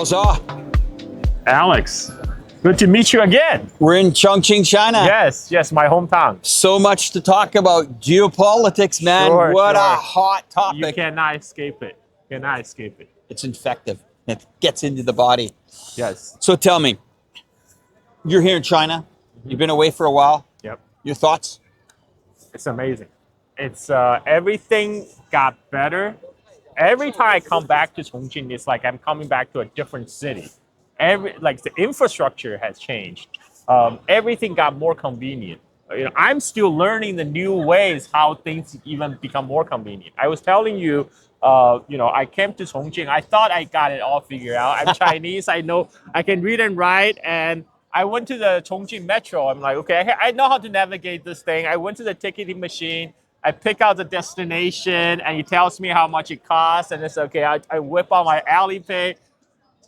Charles. Alex, good to meet you again. We're in Chongqing, China. Yes, my hometown. So much to talk about. Geopolitics, man. Sure, what sure. a hot topic. You cannot escape it. It's infective. It gets into the body. Yes. So tell me, you're here in China. You've been away for a while. Yep. Your thoughts? It's amazing. It's everything got better. Every time I come back to Chongqing, it's like I'm coming back to a different city. The infrastructure has changed. Everything got more convenient. I'm still learning the new ways how things even become more convenient. I was telling you, I came to Chongqing. I thought I got it all figured out. I'm Chinese. I know I can read and write. And I went to the Chongqing metro. I'm like, okay, I know how to navigate this thing. I went to the ticketing machine. I pick out the destination, and it tells me how much it costs. And it's okay. I whip out my Alipay,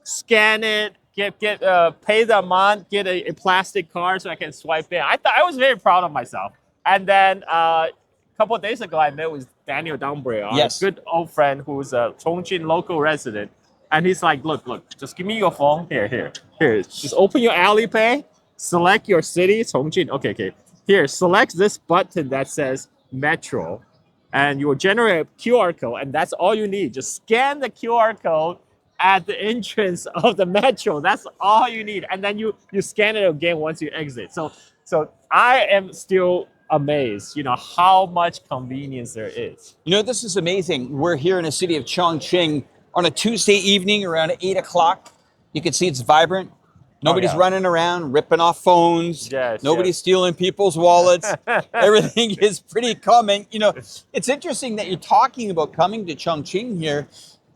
scan it, pay the amount, get a plastic card so I can swipe in. I was very proud of myself. And then a couple of days ago, I met with Daniel Dumbre, Yes. a good old friend who's a Chongqing local resident. And he's like, look, just give me your phone. Here. Just open your Alipay, select your city, Chongqing. Okay. Here, select this button that says Metro, and you will generate a QR code, and that's all you need. Just scan the QR code at the entrance of the metro. That's all you need. And then you scan it again once you exit. So I am still amazed, how much convenience there is. This is amazing. We're here in the city of Chongqing on a Tuesday evening around 8 o'clock. You can see it's vibrant. Nobody's running around, ripping off phones. Yes, Nobody's stealing people's wallets. Everything is pretty common. It's interesting that you're talking about coming to Chongqing here,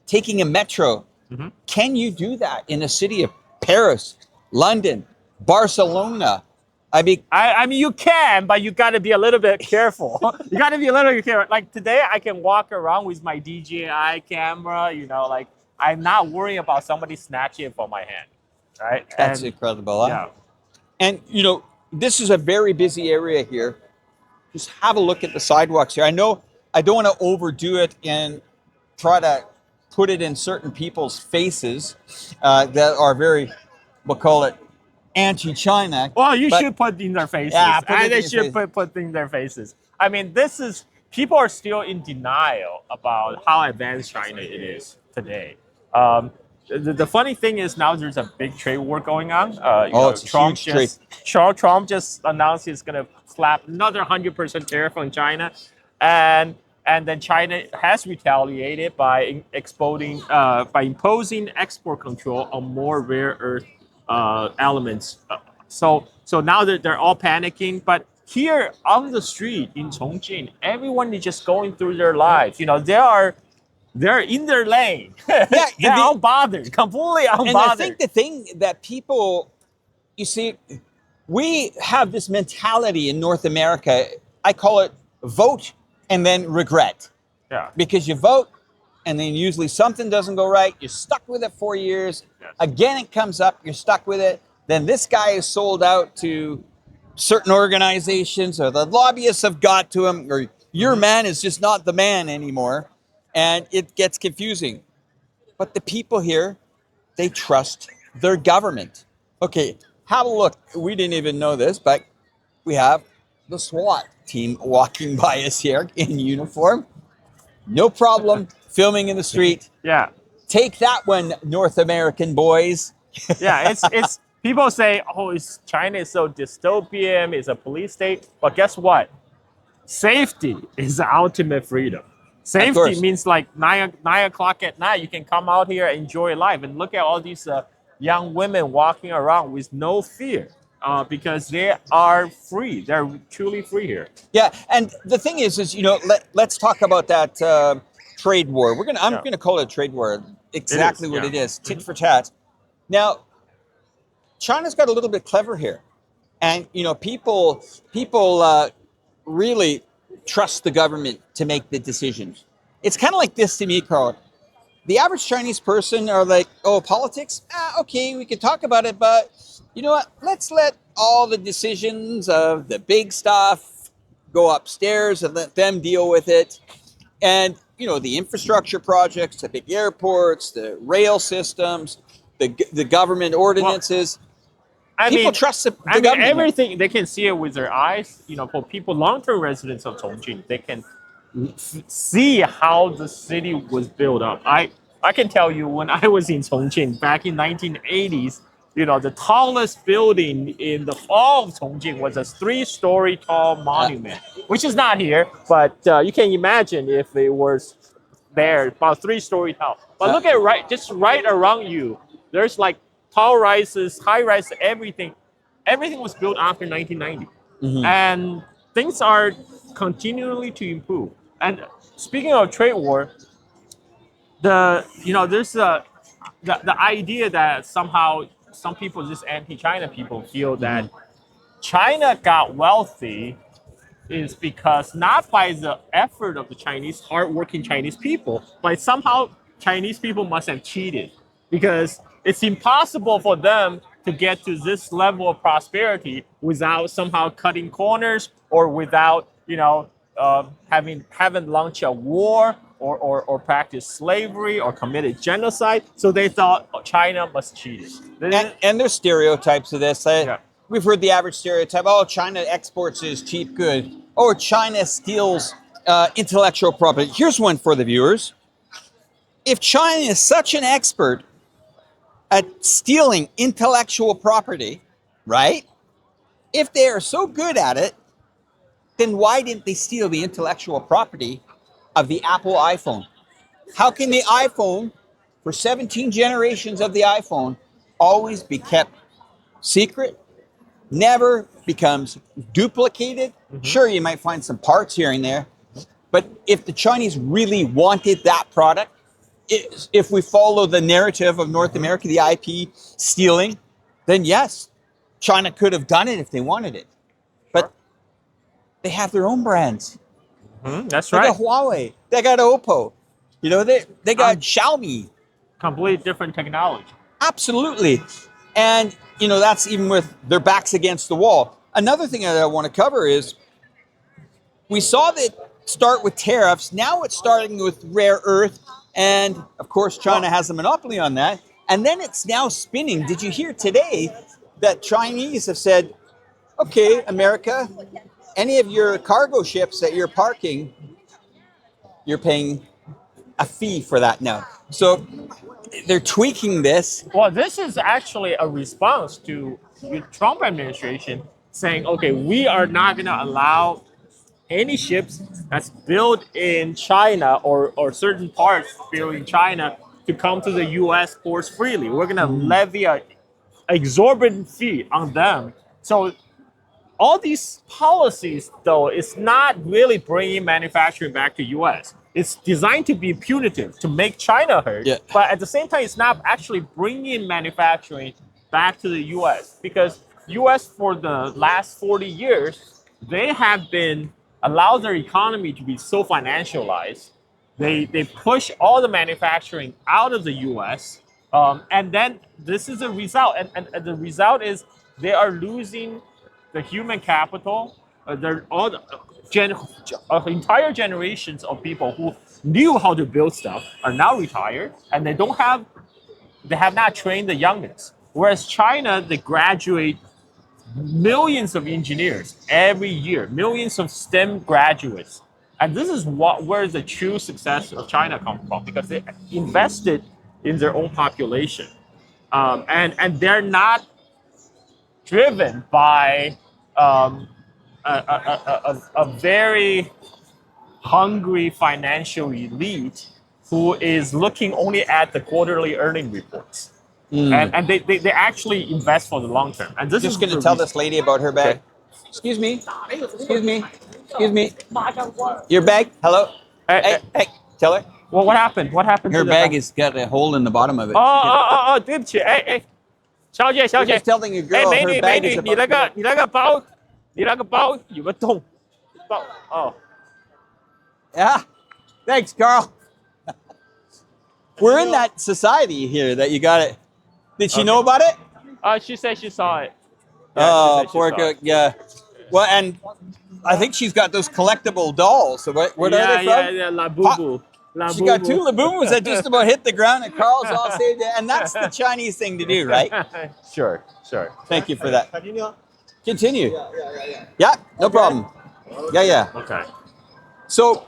taking a metro. Mm-hmm. Can you do that in a city of Paris, London, Barcelona? I mean, you can, but you got to be a little bit careful. You got to be a little bit careful. Like today, I can walk around with my DJI camera. I'm not worrying about somebody snatching it from my hand. Right? That's incredible. Huh? Yeah. And, this is a very busy area here. Just have a look at the sidewalks here. I know I don't want to overdo it and try to put it in certain people's faces that are very, we'll call it, anti-China. Well, you should put in their faces. Yeah, they should put in their faces. I mean, people are still in denial about how advanced China it is today. The funny thing is now there's a big trade war going on. It's a huge trade. Trump just announced he's going to slap another 100% tariff on China, and then China has retaliated by imposing export control on more rare earth elements. So now they're all panicking. But here on the street in Chongqing, everyone is just going through their lives. They're in their lane. Yeah, they're unbothered, completely unbothered. And I think the thing that people, you see, we have this mentality in North America. I call it vote and then regret. Yeah. Because you vote and then usually something doesn't go right. You're stuck with it 4 years. Yes. Again, it comes up. You're stuck with it. Then this guy is sold out to certain organizations, or the lobbyists have got to him, or your man is just not the man anymore. And it gets confusing. But the people here, they trust their government. Okay, have a look. We didn't even know this, but we have the SWAT team walking by us here in uniform. No problem, filming in the street. Yeah. Take that one, North American boys. Yeah, it's people say, China is so dystopian, it's a police state. But guess what? Safety is the ultimate freedom. Safety means like 9 o'clock at night, you can come out here and enjoy life. And look at all these young women walking around with no fear because they are free. They're truly free here. Yeah, and the thing is let's talk about that trade war. I'm gonna call it a trade war. Exactly what it is. Tit for tat. Now, China's got a little bit clever here, and people really trust the government to make the decisions. It's kind of like this to me, Carl. The average Chinese person are like, politics? Okay, we can talk about it, but you know what? Let's let all the decisions of the big stuff go upstairs and let them deal with it. And, the infrastructure projects, the big airports, the rail systems, the government ordinances. People trust the government. Everything they can see it with their eyes. For people, long-term residents of Chongqing, they can see how the city was built up. I can tell you when I was in Chongqing back in 1980s, the tallest building in the fall of Chongqing was a 3-story tall monument, which is not here, but you can imagine if it was there, about 3-story tall. But look at just right around you, there's like tall rises, high rises, everything. Everything was built after 1990, and things are continually to improve. And speaking of trade war, there's the idea that somehow some people, just anti-China people, feel that China got wealthy is because not by the effort of the hardworking Chinese people, but somehow Chinese people must have cheated, because it's impossible for them to get to this level of prosperity without somehow cutting corners or without having launched a war or practiced slavery or committed genocide. So they thought China must cheat. And there's stereotypes of this. We've heard the average stereotype: oh, China exports is cheap good. Oh, China steals intellectual property. Here's one for the viewers. If China is such an expert at stealing intellectual property, right? If they are so good at it, then why didn't they steal the intellectual property of the Apple iPhone? How can the iPhone, for 17 generations of the iPhone, always be kept secret, never becomes duplicated? Sure, you might find some parts here and there, but if the Chinese really wanted that product, if we follow the narrative of North America, the IP stealing, then yes, China could have done it if they wanted it. But they have their own brands. That's right. They got Huawei. They got Oppo. They got Xiaomi. Completely different technology. Absolutely. And, that's even with their backs against the wall. Another thing that I want to cover is we saw that start with tariffs. Now it's starting with rare earth. And, of course, China has a monopoly on that. And then it's now spinning. Did you hear today that Chinese have said, okay, America, any of your cargo ships that you're parking, you're paying a fee for that now. So they're tweaking this. Well, this is actually a response to the Trump administration saying, okay, we are not going to allow any ships that's built in China or certain parts built in China to come to the U.S. ports freely. We're going to levy an exorbitant fee on them. So all these policies, though, is not really bringing manufacturing back to U.S. It's designed to be punitive, to make China hurt. Yeah. But at the same time, it's not actually bringing manufacturing back to the U.S. because U.S. for the last 40 years, they have been allowed their economy to be so financialized. They push all the manufacturing out of the U.S. And then this is a result. And the result is they are losing the human capital. They're all entire generations of people who knew how to build stuff are now retired, and they have not trained the youngest. Whereas China, they graduate millions of engineers every year, millions of STEM graduates. And this is where the true success of China comes from, because they invested in their own population. And they're not driven by a very hungry financial elite who is looking only at the quarterly earning reports. And they actually invest for the long term. And this Just going to tell this lady about her bag. Okay. Excuse me. Excuse me. Excuse me. Your bag? Hello? Hey, tell her. Well, what happened? What happened? Her to the bag has got a hole in the bottom of it. 对不起，哎，小姐， You're just telling your girl 美 her 女， bag 美 is 女， about 你那个包有个洞，哦。 Yeah. Thanks, Carl. We're in that society here that you got it. Did she know about it? She said she saw it. Oh, poor girl. Yeah. Well, and I think she's got those collectible dolls. So what are they from? La Boo Boo. She got two Labubus that just about hit the ground, and Carl's all saved it. And that's the Chinese thing to do, right? Sure. Thank you for that. Continue. Yeah, no problem. Yeah. Okay. So,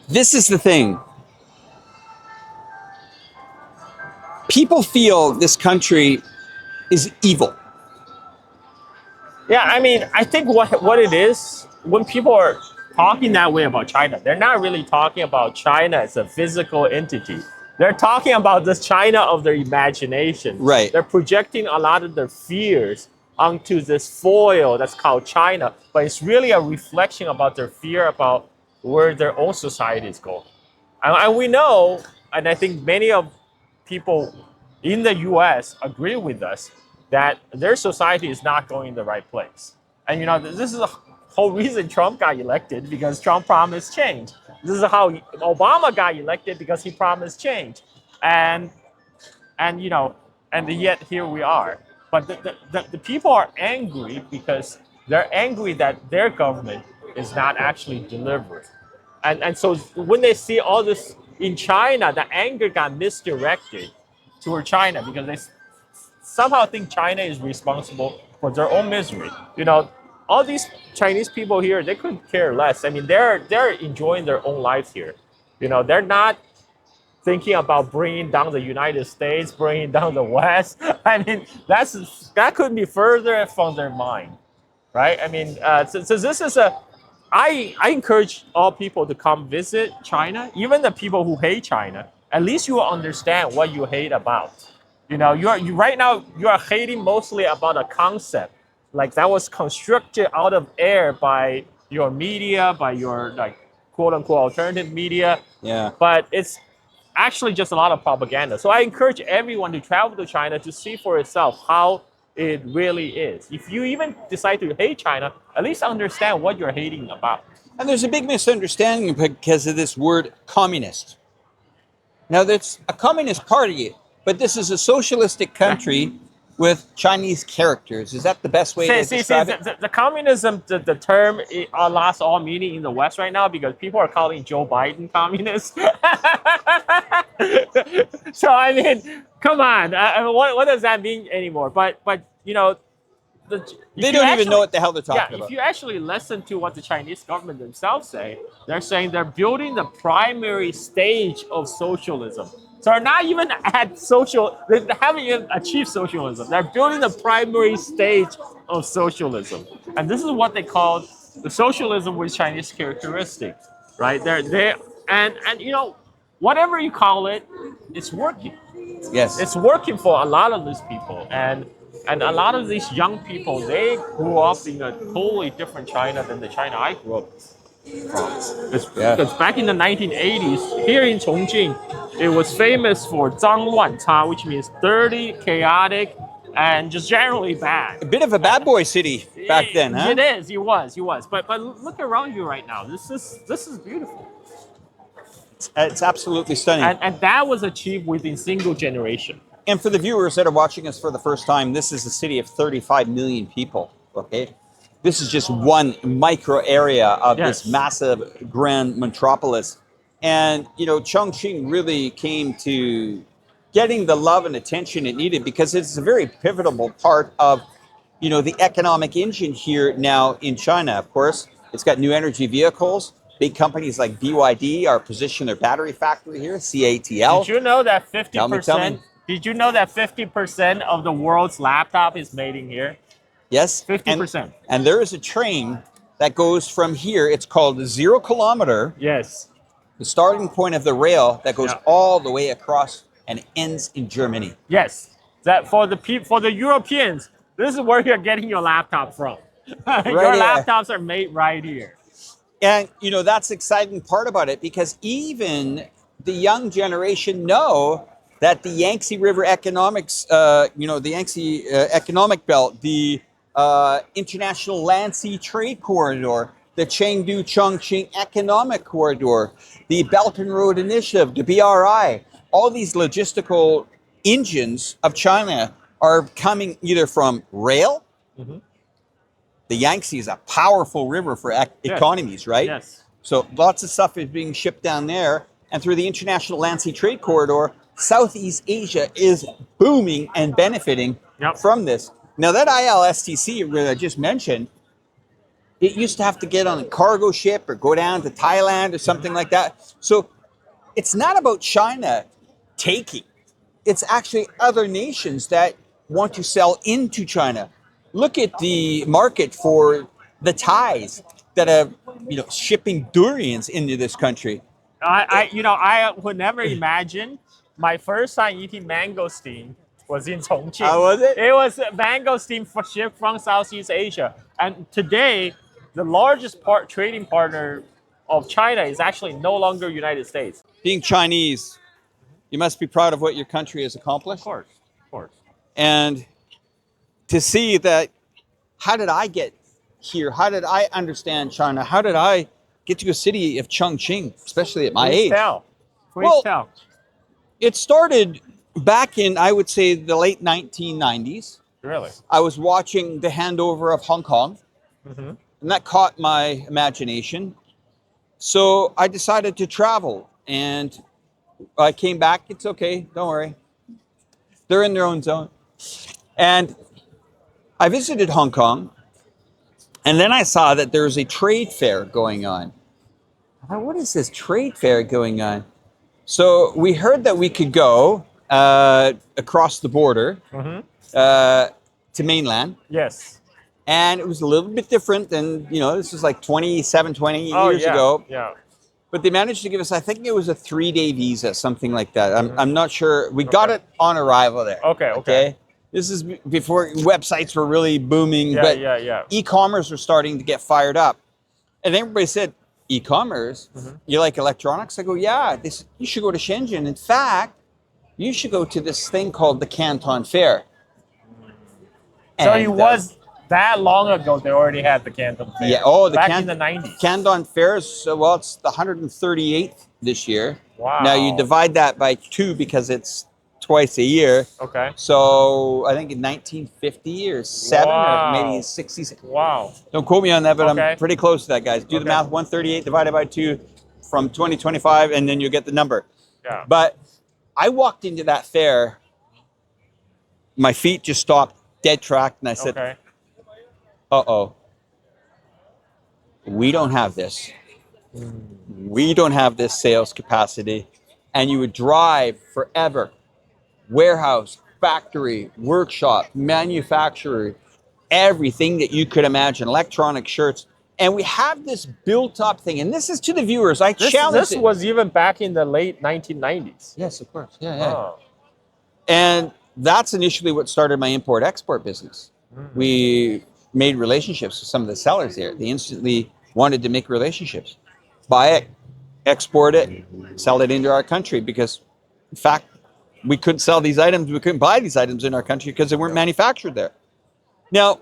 this is the thing. People feel this country is evil. Yeah, I mean, I think what it is, when people are talking that way about China, they're not really talking about China as a physical entity. They're talking about this China of their imagination. Right. They're projecting a lot of their fears onto this foil that's called China, but it's really a reflection about their fear about where their own society is going. And we know, and I think many of people in the US agree with us, that their society is not going in the right place. And this is the whole reason Trump got elected, because Trump promised change. This is how Obama got elected, because he promised change. And yet here we are. But the people are angry because they're angry that their government is not actually delivering. And so when they see all this in China, the anger got misdirected toward China, because they somehow think China is responsible for their own misery. All these Chinese people here, they couldn't care less. I mean, they're enjoying their own lives here. They're not thinking about bringing down the United States, bringing down the West. I mean, that couldn't be further from their mind, right? I mean, so this is I encourage all people to come visit China, even the people who hate China. At least you will understand what you hate about. Right now you are hating mostly about a concept, like that was constructed out of air by your media, by your quote unquote alternative media. Yeah. But it's actually just a lot of propaganda. So I encourage everyone to travel to China to see for itself how it really is. If you even decide to hate China, at least understand what you're hating about. And there's a big misunderstanding because of this word communist. Now, that's a communist party, but this is a socialistic country with Chinese characters. Is that the best way to describe it? The communism, the term, it lost all meaning in the West right now, because people are calling Joe Biden communist. So, I mean, come on. What does that mean anymore? But they don't even know what the hell they're talking about. If you actually listen to what the Chinese government themselves say, they're saying they're building the primary stage of socialism. So they're not even at they haven't even achieved socialism. They're building the primary stage of socialism. And this is what they call the socialism with Chinese characteristics, right? And whatever you call it, it's working. Yes. It's working for a lot of these people. And a lot of these young people, they grew up in a totally different China than the China I grew up from. Because back in the 1980s, here in Chongqing, it was famous for 脏乱差, which means dirty, chaotic, and just generally bad. A bit of a bad boy city back then, huh? It is. It was. But look around you right now. This is beautiful. It's absolutely stunning. And that was achieved within single generation. And for the viewers that are watching us for the first time, this is a city of 35 million people, okay? This is just one micro area of this massive grand metropolis. And, Chongqing really came to getting the love and attention it needed, because it's a very pivotal part of, the economic engine here now in China. Of course, it's got new energy vehicles. Big companies like BYD are positioning their battery factory here, CATL. Did you know that 50%? Did you know that 50% of the world's laptop is made in here? Yes. 50%. And there is a train that goes from here. It's called the 0 kilometer. Yes. The starting point of the rail that goes all the way across and ends in Germany. Yes. That for the Europeans, this is where you're getting your laptop from. Your laptops are made right here. And, that's the exciting part about it, because even the young generation know that the Yangtze River economics, the Yangtze economic belt, the International Land Sea Trade Corridor, the Chengdu-Chongqing Economic Corridor, the Belt and Road Initiative, the BRI, all these logistical engines of China are coming either from rail. Mm-hmm. The Yangtze is a powerful river for economies, right? Yes. So lots of stuff is being shipped down there. And through the International Land Sea Trade Corridor, Southeast Asia is booming and benefiting Yep. from this. Now, that ILSTC that I just mentioned, it used to have to get on a cargo ship or go down to Thailand or something like that. So it's not about China taking. It's actually other nations that want to sell into China. Look at the market for the Thais that are, shipping durians into this country. I would never imagine my first time eating mangosteen was in Chongqing. How was it? It was mangosteen shipped from Southeast Asia. And today, the largest trading partner of China is actually no longer United States. Being Chinese, you must be proud of what your country has accomplished. Of course. And to see that, how did I get here? How did I understand China? How did I get to a city of Chongqing, especially at my age? Please tell. It started back in, I would say, the late 1990s. Really? I was watching the handover of Hong Kong, and that caught my imagination. So I decided to travel, and I came back. It's okay, don't worry. They're in their own zone. And I visited Hong Kong, and then I saw that there's a trade fair going on. I thought, what is this trade fair going on? So we heard that we could go across the border to mainland. Yes. And it was a little bit different than, this was like 20 years ago. Yeah. But they managed to give us, I think it was a 3-day visa, something like that. I'm not sure. We got it on arrival there. Okay. This is before websites were really booming. Yeah. E-commerce was starting to get fired up. And everybody said, e-commerce? You like electronics? I go, yeah, you should go to Shenzhen. In fact, you should go to this thing called the Canton Fair. So it was that long ago they already had the Canton Fair. Yeah, back in the 90s. Canton Fair is, it's the 138th this year. Wow. Now you divide that by 2 because it's twice a year. Okay. So I think in 1950 or 7 or maybe 60. Wow. Don't quote me on that, but I'm pretty close to that, guys. Do the math, 138 divided by 2 from 2025, and then you'll get the number. Yeah. But I walked into that fair, my feet just stopped dead tracked, and I said, uh-oh, we don't have this. We don't have this sales capacity. And you would drive forever. Warehouse, factory, workshop, manufacturer, everything that you could imagine, electronic shirts. And we have this built up thing. And this is to the viewers. This was even back in the late 1990s. Yes, of course. Yeah. And that's initially what started my import-export business. We made relationships with some of the sellers there. They instantly wanted to make relationships. Buy it, export it, sell it into our country because, in fact, we couldn't sell these items, we couldn't buy these items in our country because they weren't manufactured there. Now,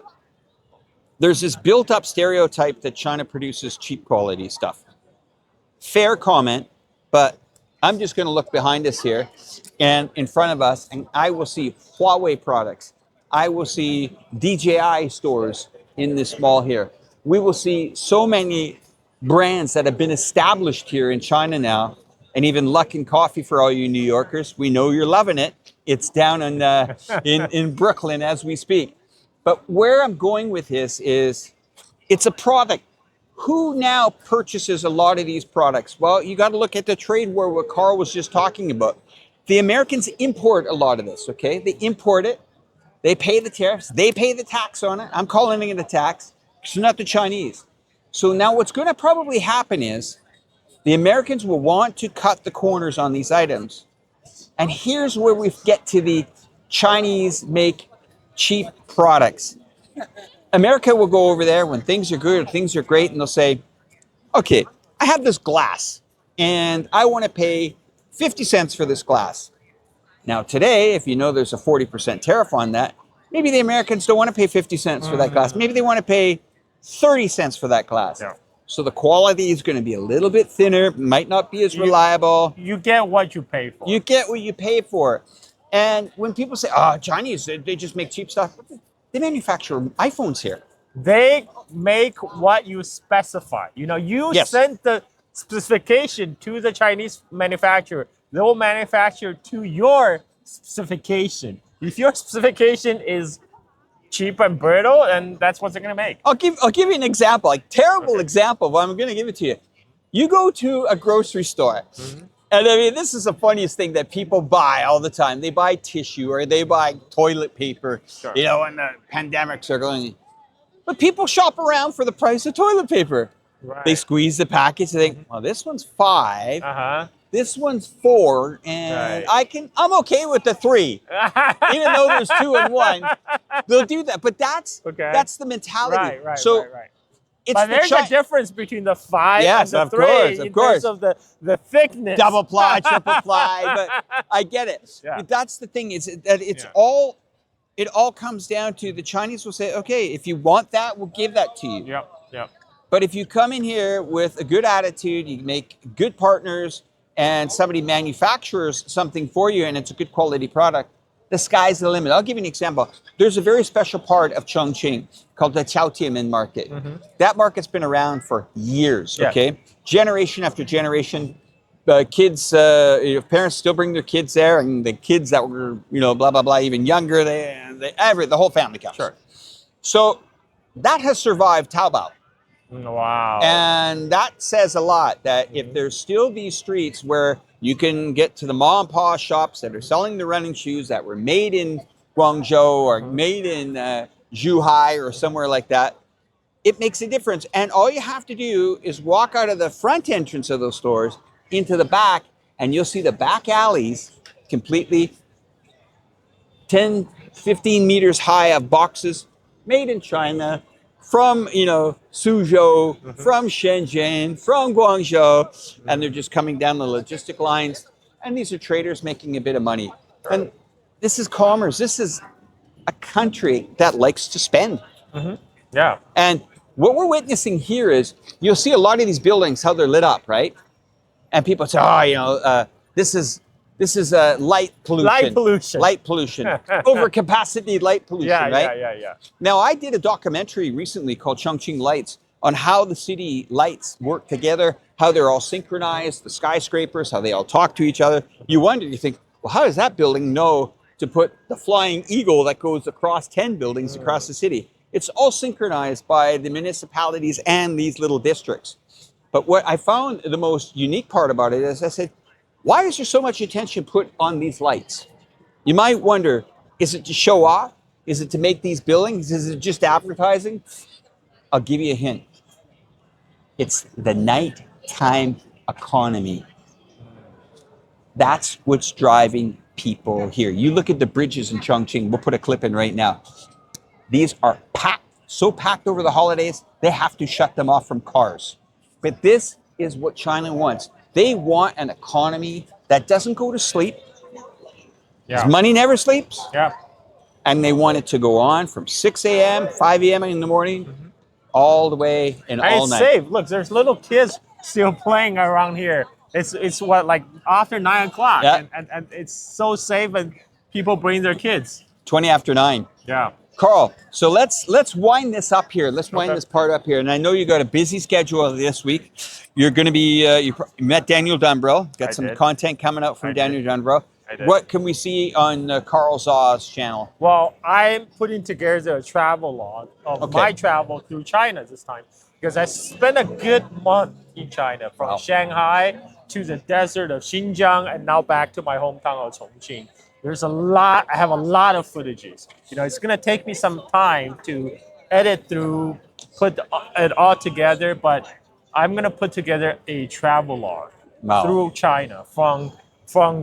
there's this built-up stereotype that China produces cheap quality stuff. Fair comment, but I'm just going to look behind us here and in front of us, and I will see Huawei products. I will see DJI stores in this mall here. We will see so many brands that have been established here in China now, and even Luckin Coffee for all you New Yorkers. We know you're loving it. It's down in Brooklyn as we speak. But where I'm going with this is it's a product. Who now purchases a lot of these products? Well, you got to look at the trade war, what Carl was just talking about. The Americans import a lot of this, okay? They import it. They pay the tariffs. They pay the tax on it. I'm calling it a tax. It's not the Chinese. So now what's going to probably happen is the Americans will want to cut the corners on these items. And here's where we get to the Chinese make cheap products. America will go over there when things are good or things are great, and they'll say, okay, I have this glass and I want to pay 50 cents for this glass. Now today, if you know there's a 40% tariff on that, maybe the Americans don't want to pay 50 cents for that glass. Maybe they want to pay 30 cents for that glass. Yeah. So the quality is going to be a little bit thinner, might not be as reliable. You get what you pay for. You get what you pay for. And when people say, Chinese, they just make cheap stuff. They manufacture iPhones here. They make what you specify. You send the specification to the Chinese manufacturer. They will manufacture to your specification. If your specification is cheap and brittle, and that's what they're gonna make. I'll give you an example, like terrible example, but I'm gonna give it to you. You go to a grocery store, and I mean, this is the funniest thing that people buy all the time. They buy tissue or they buy toilet paper, Sure. you know, when the pandemics are going. But people shop around for the price of toilet paper. Right. They squeeze the package. They think, well, this one's $5. This one's $4, and Right. I'm okay with the 3, even though there's 2 and 1. They'll do that, but that's the mentality. Right. So it's but there's a difference between the 5 and the 3 in terms of the thickness. Double ply, triple ply, but I get it. Yeah. But that's the thing, is that it's all, it all comes down to the Chinese will say, okay, if you want that, we'll give that to you. Yep. But if you come in here with a good attitude, you make good partners, and somebody manufactures something for you and it's a good quality product, the sky's the limit. I'll give you an example. There's a very special part of Chongqing called the Chaotiamen market. That market's been around for years, okay? Generation after generation. Kids, parents still bring their kids there, and the kids that were, blah, blah, blah, even younger, the whole family comes. Sure. So that has survived Taobao. Wow. And that says a lot, that if there's still these streets where you can get to the mom and pop shops that are selling the running shoes that were made in Guangzhou or made in Zhuhai or somewhere like that, it makes a difference. And all you have to do is walk out of the front entrance of those stores into the back, and you'll see the back alleys completely 10, 15 meters high of boxes made in China, from, Suzhou, from Shenzhen, from Guangzhou, and they're just coming down the logistic lines. And these are traders making a bit of money. And this is commerce. This is a country that likes to spend. Yeah. And what we're witnessing here is, you'll see a lot of these buildings, how they're lit up, right? And people say, this is light pollution. Light pollution. Overcapacity light pollution, right? Yeah. Now, I did a documentary recently called Chongqing Lights on how the city lights work together, how they're all synchronized, the skyscrapers, how they all talk to each other. You think, well, how does that building know to put the flying eagle that goes across 10 buildings across the city? It's all synchronized by the municipalities and these little districts. But what I found the most unique part about it is, I said, why is there so much attention put on these lights? You might wonder, is it to show off? Is it to make these buildings? Is it just advertising? I'll give you a hint. It's the nighttime economy. That's what's driving people here. You look at the bridges in Chongqing. We'll put a clip in right now. These are packed, so packed over the holidays, they have to shut them off from cars. But this is what China wants. They want an economy that doesn't go to sleep. Yeah. Money never sleeps. Yeah. And they want it to go on from 6 a.m., 5 a.m. in the morning, all the way and all night. It's safe. Look, there's little kids still playing around here. It's what, like after 9 o'clock, and it's so safe, and people bring their kids. 20 after 9. Yeah. Carl, so let's wind this up here. Let's wind this part up here. And I know you got a busy schedule this week. You're going to be, you met Daniel Dunbrill. Got some content coming out from Daniel Dunbrill. What can we see on Carl Zaw's channel? Well, I'm putting together a travel log of my travel through China this time, because I spent a good month in China, from Shanghai to the desert of Xinjiang, and now back to my hometown of Chongqing. There's a lot, I have a lot of footages. It's going to take me some time to edit through, put it all together, but I'm going to put together a travel log through China, from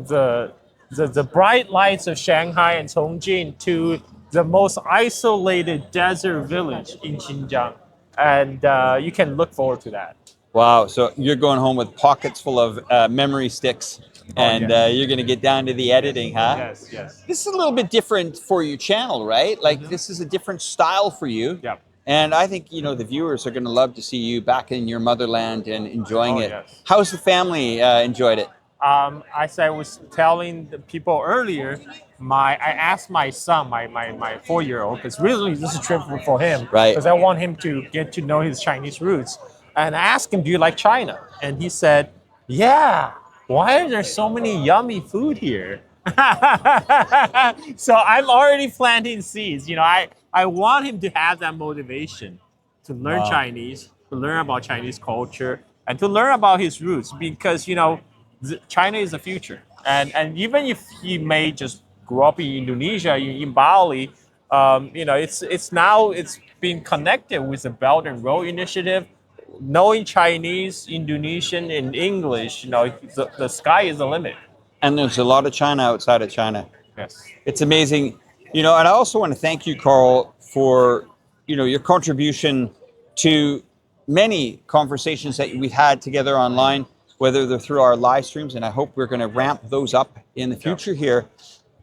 the bright lights of Shanghai and Chongqing to the most isolated desert village in Xinjiang. And you can look forward to that. Wow, so you're going home with pockets full of memory sticks. And you're going to get down to the editing, huh? Yes. This is a little bit different for your channel, right? Like, this is a different style for you. Yeah. And I think, the viewers are going to love to see you back in your motherland and enjoying it. Yes. How's the family enjoyed it? As I was telling the people earlier, I asked my son, my 4-year-old, because really this is a trip for him. Right. Because I want him to get to know his Chinese roots. and I asked him, "Do you like China?" And he said, "Yeah. Why are there so many yummy food here?" So I'm already planting seeds. I want him to have that motivation to learn Wow. Chinese, to learn about Chinese culture, and to learn about his roots because China is the future. And even if he may just grow up in Indonesia, in Bali, it's been connected with the Belt and Road Initiative. Knowing Chinese, Indonesian, and English, the sky is the limit. And there's a lot of China outside of China. Yes. It's amazing. And I also want to thank you, Carl, for, your contribution to many conversations that we've had together online, whether they're through our live streams, and I hope we're going to ramp those up in the future here.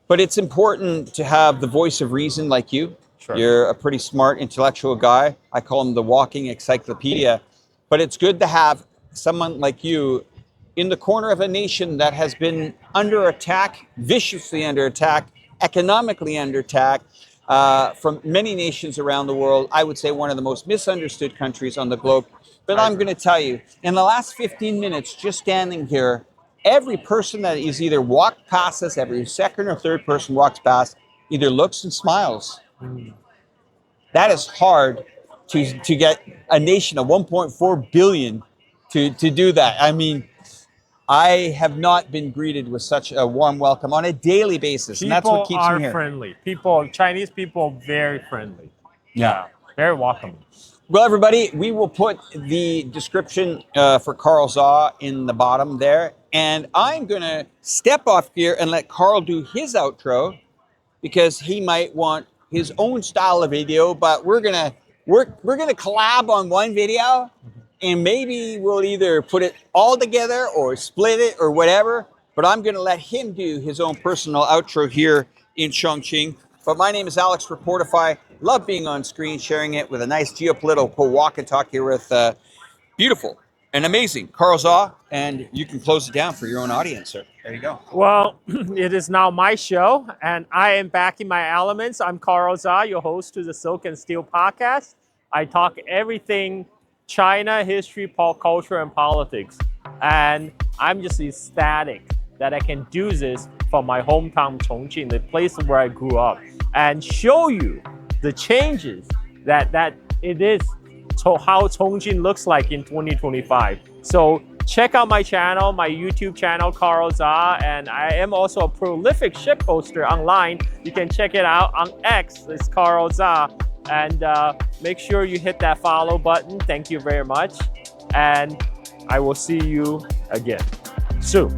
But it's important to have the voice of reason like you. Sure. You're a pretty smart, intellectual guy. I call him the walking encyclopedia. But it's good to have someone like you in the corner of a nation that has been under attack, viciously under attack, economically under attack from many nations around the world. I would say one of the most misunderstood countries on the globe. But I'm going to tell you, in the last 15 minutes, just standing here, every person that is either walked past us, every second or third person walks past, either looks and smiles. That is hard to get a nation of 1.4 billion to do that. I mean, I have not been greeted with such a warm welcome on a daily basis, and that's what keeps me here. Friendly. Chinese people, very friendly. Yeah. Very welcoming. Well, everybody, we will put the description for Carl Zaw in the bottom there, and I'm going to step off here and let Carl do his outro because he might want his own style of video, but we're gonna collab on one video. And maybe we'll either put it all together or split it or whatever. But I'm going to let him do his own personal outro here in Chongqing. But my name is Alex Reporterfy. Love being on screen, sharing it with a nice geopolitical walk and talk here with beautiful and amazing Carl Zaw. And you can close it down for your own audience, sir. There you go. Well, it is now my show, and I am back in my elements. I'm Carl Zaw, your host to the Silk and Steel podcast. I talk everything China, history, pop culture, and politics. And I'm just ecstatic that I can do this from my hometown, Chongqing, the place where I grew up, and show you the changes that it is, so how Chongqing looks like in 2025. So check out my channel, my YouTube channel, Carl Zaw, and I am also a prolific ship poster online. You can check it out on X, it's Carl Zaw. And make sure you hit that follow button. Thank you very much. And I will see you again soon.